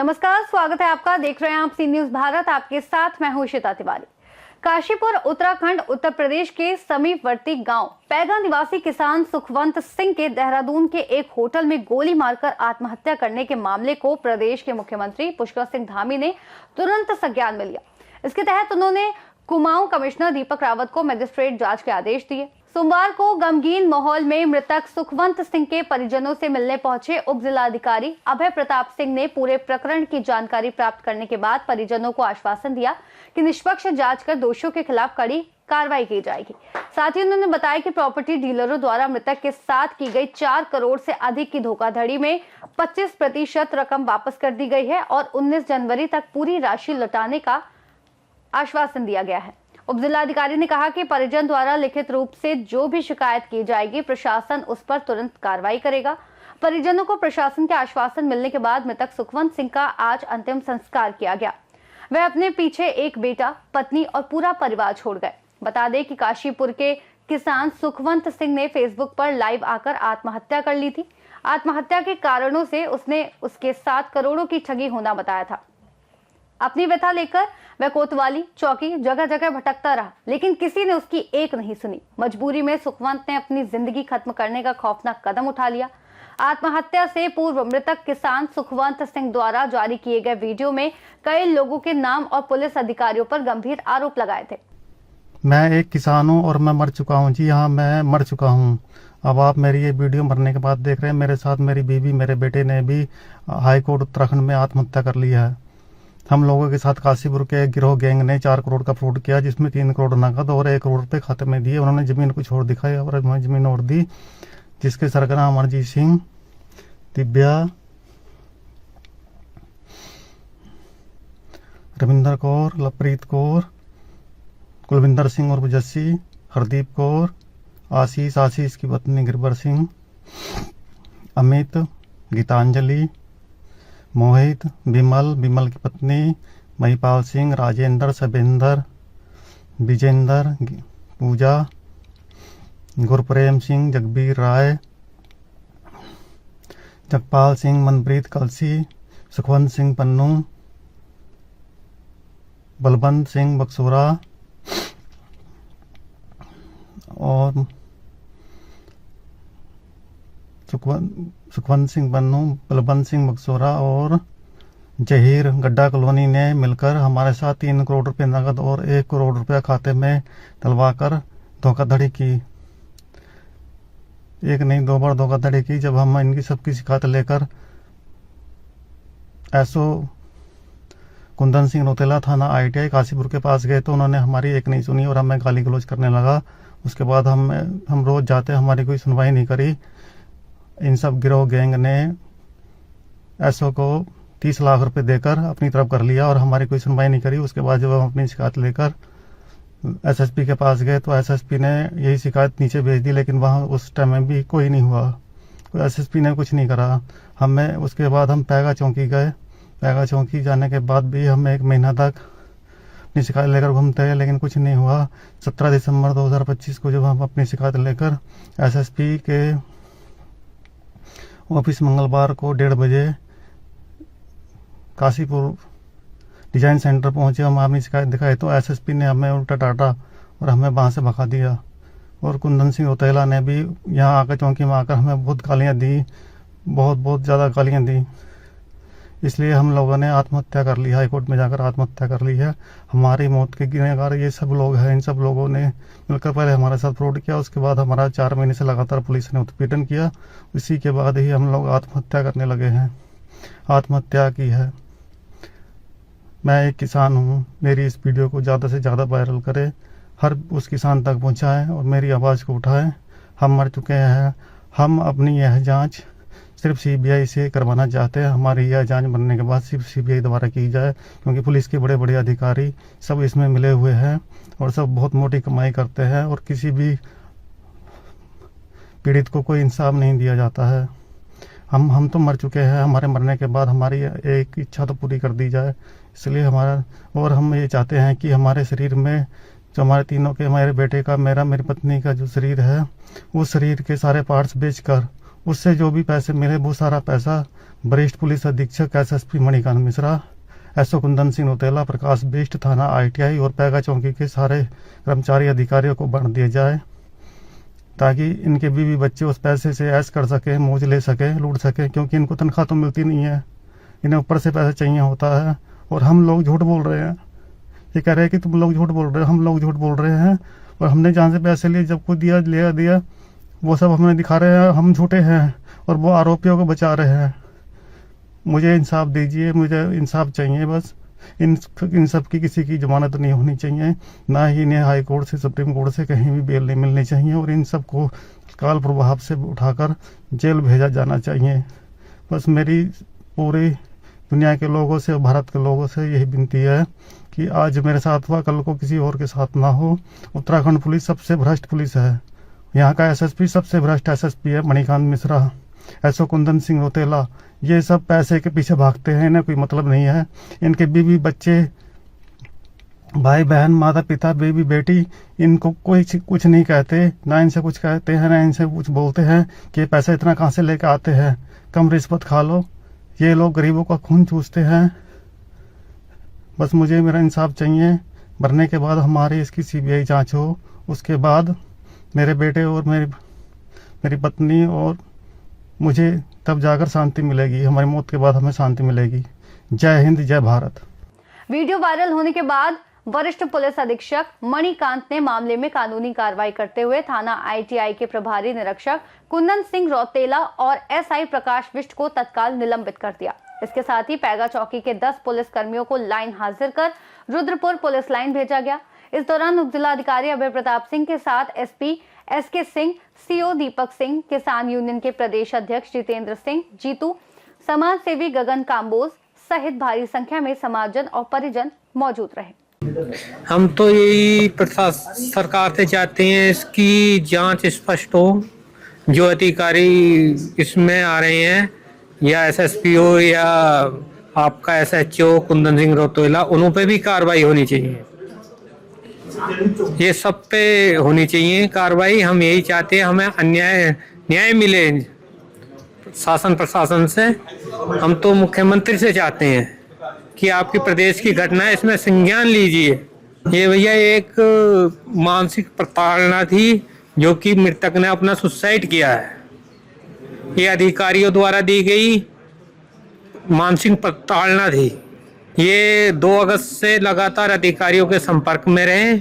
नमस्कार, स्वागत है आपका। देख रहे हैं आप सी न्यूज भारत। आपके साथ मैं हूं श्वेता तिवारी। काशीपुर उत्तराखंड उत्तर प्रदेश के समीपवर्ती गांव पैगा निवासी किसान सुखवंत सिंह के देहरादून के एक होटल में गोली मारकर आत्महत्या करने के मामले को प्रदेश के मुख्यमंत्री पुष्कर सिंह धामी ने तुरंत संज्ञान में लिया। इसके तहत उन्होंने कुमाऊं कमिश्नर दीपक रावत को मजिस्ट्रेट जांच के आदेश दिए। सोमवार को गमगीन माहौल में मृतक सुखवंत सिंह के परिजनों से मिलने पहुंचे उप जिलाधिकारी अभय प्रताप सिंह ने पूरे प्रकरण की जानकारी प्राप्त करने के बाद परिजनों को आश्वासन दिया कि निष्पक्ष जांच कर दोषियों के खिलाफ कड़ी कार्रवाई की जाएगी। साथ ही उन्होंने बताया कि प्रॉपर्टी डीलरों द्वारा मृतक के साथ की गई 4 करोड़ से अधिक की धोखाधड़ी में 25% रकम वापस कर दी गई है और 19 जनवरी तक पूरी राशि लौटाने का आश्वासन दिया गया है। उप जिलाधिकारी ने कहा कि परिजन द्वारा लिखित रूप से जो भी शिकायत की जाएगी प्रशासन उस पर तुरंत कार्रवाई करेगा। परिजनों को प्रशासन के आश्वासन मिलने के बाद मृतक सुखवंत सिंह का आज अंतिम संस्कार किया गया। वह अपने पीछे एक बेटा, पत्नी और पूरा परिवार छोड़ गए। बता दें कि काशीपुर के किसान सुखवंत सिंह ने फेसबुक पर लाइव आकर आत्महत्या कर ली थी। आत्महत्या के कारणों से उसने उसके 7 करोड़ों की ठगी होना बताया था। अपनी व्यथा लेकर वह कोतवाली चौकी जगह जगह भटकता रहा, लेकिन किसी ने उसकी एक नहीं सुनी। मजबूरी में सुखवंत ने अपनी जिंदगी खत्म करने का खौफनाक कदम उठा लिया। आत्महत्या से पूर्व मृतक किसान सुखवंत सिंह द्वारा जारी किए गए वीडियो में कई लोगों के नाम और पुलिस अधिकारियों पर गंभीर आरोप लगाए थे। मैं एक किसान हूँ और मैं मर चुका हूँ। जी हाँ, मैं मर चुका हूँ। अब आप मेरी ये वीडियो मरने के बाद देख रहे हैं। मेरे साथ मेरी बीवी, मेरे बेटे ने भी हाई कोर्ट उत्तराखंड में आत्महत्या कर ली है। हम लोगों के साथ काशीपुर के गिरोह गैंग ने 4 करोड़ का फ्रॉड किया, जिसमें 3 करोड़ नकद और 1 करोड़ रुपए खाते में दिए। उन्होंने जमीन कुछ और दिखाई और हमें जमीन और दी, जिसके सरगना अमरजीत सिंह, दिव्या, रविंदर कौर, लवप्रीत कौर, कुलविंदर सिंह और जस्सी, हरदीप कौर, आशीष की पत्नी गिरबर सिंह, अमित, गीतांजलि, मोहित, विमल की पत्नी महिपाल सिंह, राजेंद्र, शबेंद्र, विजेंद्र, पूजा, गुरप्रेम सिंह, जगबीर राय, जगपाल सिंह, मनप्रीत कलसी, सुखवंत सिंह पन्नू, बलवंत सिंह बक्सोरा और सुखवंत सिंह पन्नू, बलवंत सिंह बक्सोरा और जहीर गड्ढा कॉलोनी ने मिलकर हमारे साथ 3 करोड़ रुपए नकद और 1 करोड़ रुपया खाते में डलवाकर धोखाधड़ी की। एक नहीं 2 बार धोखाधड़ी की। जब हम इनकी सबकी शिकायत लेकर एसओ कुंदन सिंह रोतेला थाना ITI काशीपुर के पास गए तो उन्होंने हमारी एक नहीं सुनी और हमें गाली गलौज करने लगा। उसके बाद हम रोज जाते, हमारी कोई सुनवाई नहीं करी। इन सब गिरोह गैंग ने एसओ को 30 लाख रुपए देकर अपनी तरफ कर लिया और हमारी कोई सुनवाई नहीं करी। उसके बाद जब हम अपनी शिकायत लेकर SSP के पास गए तो SSP ने यही शिकायत नीचे भेज दी, लेकिन वहाँ उस टाइम में भी कोई नहीं हुआ। कोई SSP ने कुछ नहीं करा। उसके बाद हम पैगा चौकी गए। पैगा चौकी जाने के बाद भी हम 1 महीना तक अपनी शिकायत लेकर घूमते रहे, लेकिन कुछ नहीं हुआ। 17 दिसंबर 2025 को जब हम अपनी शिकायत लेकर SSP के ऑफिस मंगलवार को 1:30 बजे काशीपुर डिजाइन सेंटर पहुंचे, हम अपनी शिकायत दिखाई तो SSP ने हमें उल्टा डांटा और हमें वहां से भगा दिया। और कुंदन सिंह रोतेला ने भी यहाँ आकर चौकी में आकर हमें बहुत गालियां दी, बहुत ज़्यादा गालियां दी। इसलिए हम लोगों ने आत्महत्या कर ली, हाईकोर्ट में जाकर आत्महत्या कर ली है। हमारी मौत के गिरफ्तार ये सब लोग हैं। इन सब लोगों ने मिलकर पहले हमारे साथ फ्रॉड किया, उसके बाद हमारा 4 महीने से लगातार पुलिस ने उत्पीड़न किया। इसी के बाद ही हम लोग आत्महत्या करने लगे हैं, आत्महत्या की है। मैं एक किसान हूँ। मेरी इस वीडियो को ज़्यादा से ज़्यादा वायरल करें, हर उस किसान तक पहुँचाएं और मेरी आवाज़ को उठाएं। हम मर चुके हैं। हम अपनी यह जाँच सिर्फ CBI से करवाना चाहते हैं। हमारी यह जांच बनने के बाद सिर्फ CBI द्वारा की जाए, क्योंकि पुलिस के बड़े बड़े अधिकारी सब इसमें मिले हुए हैं और सब बहुत मोटी कमाई करते हैं और किसी भी पीड़ित को कोई इंसाफ नहीं दिया जाता है। हम तो मर चुके हैं। हमारे मरने के बाद हमारी एक इच्छा तो पूरी कर दी जाए, इसलिए हम ये चाहते हैं कि हमारे शरीर में जो हमारे तीनों के, हमारे बेटे का, मेरी पत्नी का जो शरीर है, उस शरीर के सारे पार्ट्स बेचकर उससे जो भी पैसे मिले वो सारा पैसा वरिष्ठ पुलिस अधीक्षक एसएसपी मणिकांत मिश्रा, एसओ कुंदन सिंह रौतेला, प्रकाश बेस्ट थाना ITI और पैगा चौकी के सारे कर्मचारी अधिकारियों को बांट दिया जाए ताकि इनके बीवी बच्चे उस पैसे से ऐश कर सके, मौज ले सके, लूट सके, क्योंकि इनको तनख्वाह तो मिलती नहीं है, इन्हें ऊपर से पैसा चाहिए होता है। और हम लोग झूठ बोल रहे हैं, ये कह रहे हैं कि तुम लोग झूठ बोल रहे हो, हम लोग झूठ बोल रहे हैं। और हमने जहाँ से पैसे लिए, जब कुछ दिया वो सब हमें दिखा रहे हैं हम झूठे हैं और वो आरोपियों को बचा रहे हैं। मुझे इंसाफ दीजिए, मुझे इंसाफ चाहिए बस। इन सब की किसी की जमानत नहीं होनी चाहिए, ना ही इन्हें हाई कोर्ट से, सुप्रीम कोर्ट से कहीं भी बेल नहीं मिलनी चाहिए और इन सब को काल प्रभाव से उठाकर जेल भेजा जाना चाहिए। बस मेरी पूरी दुनिया के लोगों से, भारत के लोगों से यही विनती है कि आज मेरे साथ हुआ, कल को किसी और के साथ ना हो। उत्तराखंड पुलिस सबसे भ्रष्ट पुलिस है, यहाँ का SSP सबसे भ्रष्ट SSP है मणिकांत मिश्रा, एसओ कुंदन सिंह रौतेला। ये सब पैसे के पीछे भागते हैं, इन्हें कोई मतलब नहीं है। इनके बीवी बच्चे, भाई बहन, माता पिता, बेबी बेटी, इनको कोई कुछ नहीं कहते, ना इनसे कुछ कहते हैं, ना इनसे कुछ बोलते हैं कि पैसा इतना कहाँ से लेकर आते हैं, कम रिश्वत खा लो। ये लोग गरीबों का खून चूसते हैं। बस मुझे मेरा इंसाफ चाहिए, मरने के बाद हमारी इसकी CBI जांच हो, उसके बाद मेरे बेटे और मेरी पत्नी और मुझे तब जाकर शांति मिलेगी, हमारी मौत के बाद हमें शांति मिलेगी। जय हिंद, जय भारत। वीडियो वायरल होने के बाद वरिष्ठ पुलिस अधीक्षक मणिकांत ने मामले में कानूनी कार्रवाई करते हुए थाना ITI के प्रभारी निरीक्षक कुंदन सिंह रौतेला और SI प्रकाश बिष्ट को तत्काल निलंबित कर दिया। इसके साथ ही पैगा चौकी के 10 पुलिस कर्मियों को लाइन हाजिर कर रुद्रपुर पुलिस लाइन भेजा गया। इस दौरान उप जिलाधिकारी अभय प्रताप सिंह के साथ SP SK Singh, CO Deepak Singh, किसान यूनियन के प्रदेश अध्यक्ष जितेंद्र सिंह, जीतू, समाज सेवी गगन काम्बोज सहित भारी संख्या में समाजजन और परिजन मौजूद रहे। हम तो यही सरकार से चाहते हैं, इसकी जांच स्पष्ट हो। जो अधिकारी इसमें आ रहे हैं, या SSPO या आपका SHO कुंदन सिंह रौतेला, उन पे भी कार्रवाई होनी चाहिए। ये सब पे होनी चाहिए कार्रवाई। हम यही चाहते हैं, हमें न्याय मिले शासन प्रशासन से। हम तो मुख्यमंत्री से चाहते हैं कि आपकी प्रदेश की घटना है, इसमें संज्ञान लीजिए। ये भैया एक मानसिक प्रताड़ना थी जो कि मृतक ने अपना सुसाइड किया है। ये अधिकारियों द्वारा दी गई मानसिक प्रताड़ना थी। ये 2 अगस्त से लगातार अधिकारियों के संपर्क में रहे,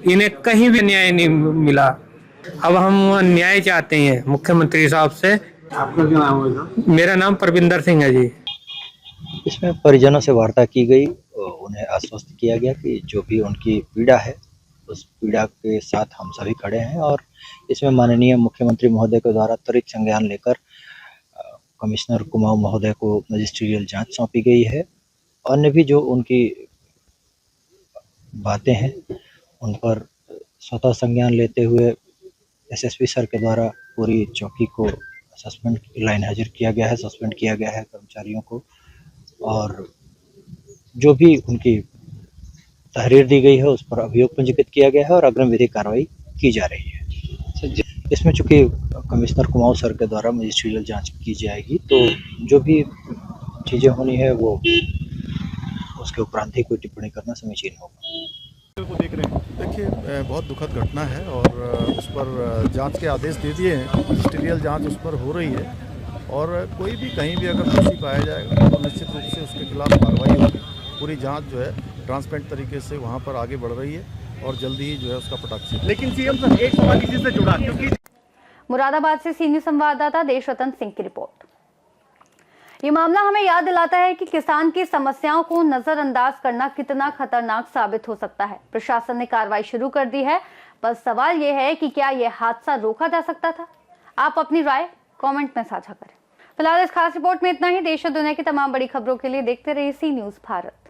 इन्हें कहीं भी न्याय नहीं मिला। अब हम न्याय चाहते हैं मुख्यमंत्री साहब से। आपका क्या नाम है? मेरा नाम परविंदर सिंह है जी। इसमें परिजनों से वार्ता की गई, उन्हें आश्वस्त किया गया कि जो भी उनकी पीड़ा है उस पीड़ा के साथ हम सभी खड़े हैं और इसमें माननीय मुख्यमंत्री महोदय के द्वारा त्वरित संज्ञान लेकर कमिश्नर कुमाऊं महोदय को मजिस्ट्रियल जांच सौंपी गई है। अन्य भी जो उनकी बातें हैं उन पर स्वतः संज्ञान लेते हुए SSP सर के द्वारा पूरी चौकी को सस्पेंड, लाइन हाजिर किया गया है, सस्पेंड किया गया है कर्मचारियों को, और जो भी उनकी तहरीर दी गई है उस पर अभियोग पंजीकृत किया गया है और अग्रिम विधिक कार्रवाई की जा रही है। इसमें चूंकि कमिश्नर कुमाऊं सर के द्वारा मजिस्ट्रियल जांच की जाएगी, तो जो भी चीज़ें होनी है वो उसके उपरांत ही कोई टिप्पणी करना समीचीन होगा। को देख रहे हैं, देखिए बहुत दुखद घटना है और उस पर जांच के आदेश दे दिए हैं। मजिस्ट्रियल जांच उस पर हो रही है और कोई भी कहीं भी अगर दोषी पाया जाएगा तो निश्चित रूप से उसके खिलाफ कार्रवाई होगी। पूरी जांच जो है ट्रांसपेरेंट तरीके से वहां पर आगे बढ़ रही है और जल्दी ही जो है उसका पटाक्ष। लेकिन सीएम सर एक सवाल इसी से जुड़ा, क्योंकि मुरादाबाद से सीनियर संवाददाता देशरतन सिंह की रिपोर्ट। ये मामला हमें याद दिलाता है कि किसान की समस्याओं को नजरअंदाज करना कितना खतरनाक साबित हो सकता है। प्रशासन ने कार्रवाई शुरू कर दी है, बस सवाल यह है कि क्या यह हादसा रोका जा सकता था? आप अपनी राय कमेंट में साझा करें। फिलहाल इस खास रिपोर्ट में इतना ही। देश और दुनिया की तमाम बड़ी खबरों के लिए देखते रहिए सी न्यूज़ भारत।